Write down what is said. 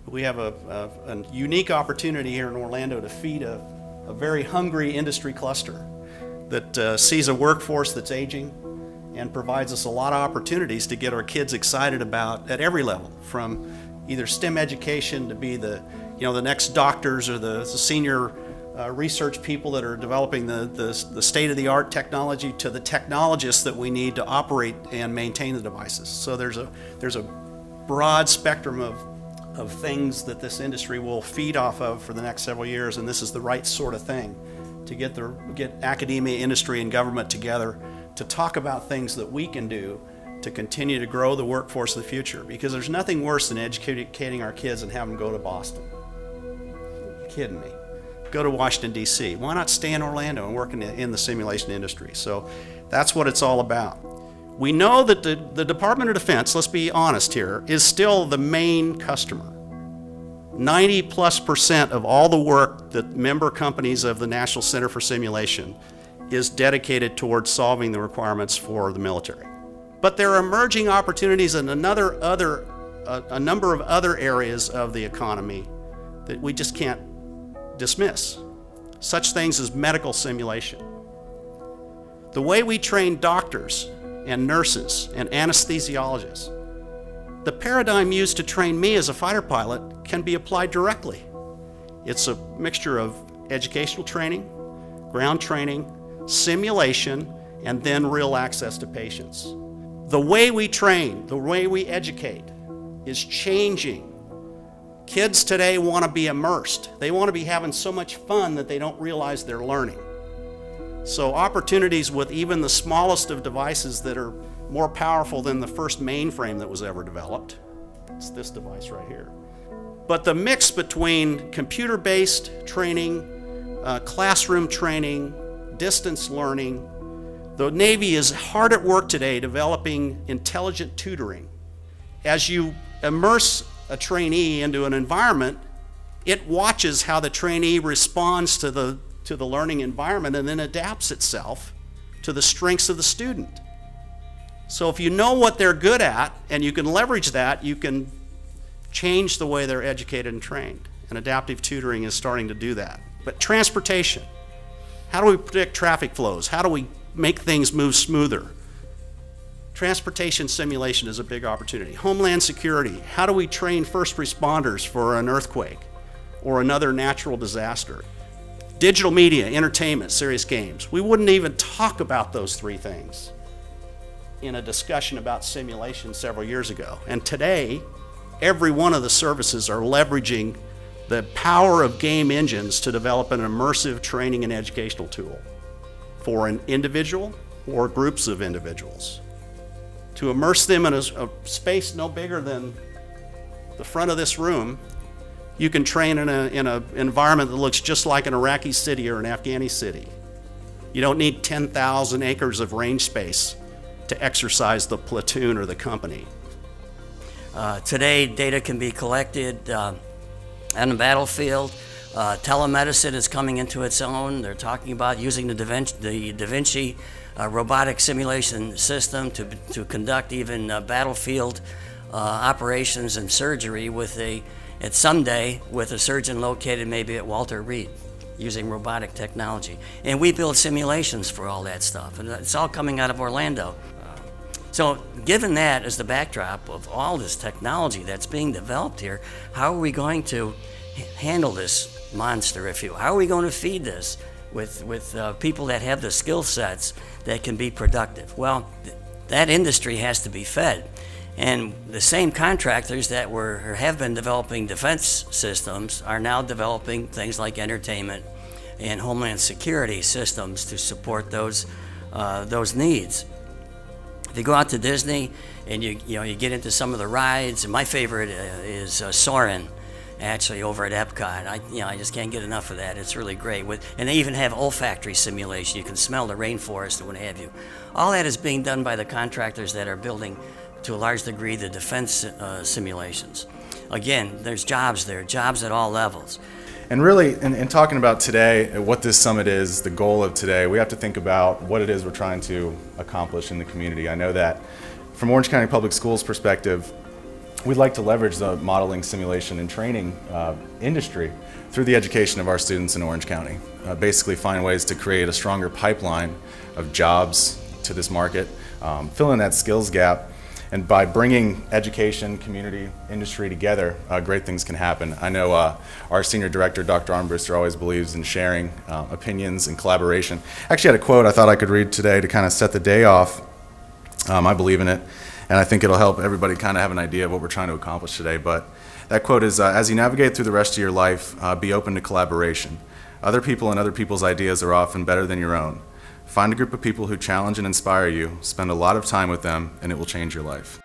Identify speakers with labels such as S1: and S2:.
S1: We have a unique opportunity here in Orlando to feed a very hungry industry cluster that sees a workforce that's aging and provides us a lot of opportunities to get our kids excited about at every level, from either STEM education to be the next doctors or the senior research people that are developing the state-of-the-art technology, to the technologists that we need to operate and maintain the devices. So there's a broad spectrum of things that this industry will feed off of for the next several years, and this is the right sort of thing to get academia, industry, and government together to talk about things that we can do to continue to grow the workforce of the future, because there's nothing worse than educating our kids and having them go to Boston. You're kidding me. Go to Washington, D.C. Why not stay in Orlando and work in the simulation industry? So that's what it's all about. We know that the Department of Defense, let's be honest here, is still the main customer. 90+% of all the work that member companies of the National Center for Simulation is dedicated towards solving the requirements for the military. But there are emerging opportunities in a number of other areas of the economy that we just can't dismiss. Such things as medical simulation. The way we train doctors and nurses and anesthesiologists, the paradigm used to train me as a fighter pilot can be applied directly. It's a mixture of educational training, ground training, simulation, and then real access to patients. The way we train, the way we educate is changing. Kids today want to be immersed. They want to be having so much fun that they don't realize they're learning. So opportunities with even the smallest of devices that are more powerful than the first mainframe that was ever developed. It's this device right here. But the mix between computer-based training, classroom training, distance learning, the Navy is hard at work today developing intelligent tutoring. As you immerse a trainee into an environment, it watches how the trainee responds to the learning environment and then adapts itself to the strengths of the student. So if you know what they're good at and you can leverage that, you can change the way they're educated and trained. And adaptive tutoring is starting to do that. But transportation, how do we predict traffic flows? How do we make things move smoother? Transportation simulation is a big opportunity. Homeland security, how do we train first responders for an earthquake or another natural disaster? Digital media, entertainment, serious games. We wouldn't even talk about those three things in a discussion about simulation several years ago. And today, every one of the services are leveraging the power of game engines to develop an immersive training and educational tool for an individual or groups of individuals. To immerse them in a space no bigger than the front of this room, you can train in an environment that looks just like an Iraqi city or an Afghani city. You don't need 10,000 acres of range space to exercise the platoon or the company.
S2: Today, data can be collected on the battlefield. Telemedicine is coming into its own. They're talking about using the Da Vinci robotic simulation system to conduct even battlefield operations and surgery someday with a surgeon located maybe at Walter Reed using robotic technology. And we build simulations for all that stuff, and it's all coming out of Orlando. So given that as the backdrop of all this technology that's being developed here, how are we going to handle this monster, if you will? How are we going to feed this with people that have the skill sets that can be productive? Well, that industry has to be fed. And the same contractors that have been developing defense systems are now developing things like entertainment and homeland security systems to support those needs. If you go out to Disney and you get into some of the rides, and my favorite is Soarin', actually over at Epcot. I just can't get enough of that. It's really great. And they even have olfactory simulation. You can smell the rainforest and what have you. All that is being done by the contractors that are building, to a large degree, the defense simulations. Again, there's jobs there, jobs at all levels.
S3: And really, in talking about today, what this summit is, the goal of today, we have to think about what it is we're trying to accomplish in the community. I know that from Orange County Public Schools' perspective, we'd like to leverage the modeling, simulation, and training industry through the education of our students in Orange County. Basically find ways to create a stronger pipeline of jobs to this market, fill in that skills gap, and by bringing education, community, industry together, great things can happen. I know our senior director, Dr. Armbruster, always believes in sharing opinions and collaboration. I actually had a quote I thought I could read today to kind of set the day off. I believe in it, and I think it'll help everybody kind of have an idea of what we're trying to accomplish today. But that quote is, as you navigate through the rest of your life, be open to collaboration. Other people and other people's ideas are often better than your own. Find a group of people who challenge and inspire you, spend a lot of time with them, and it will change your life.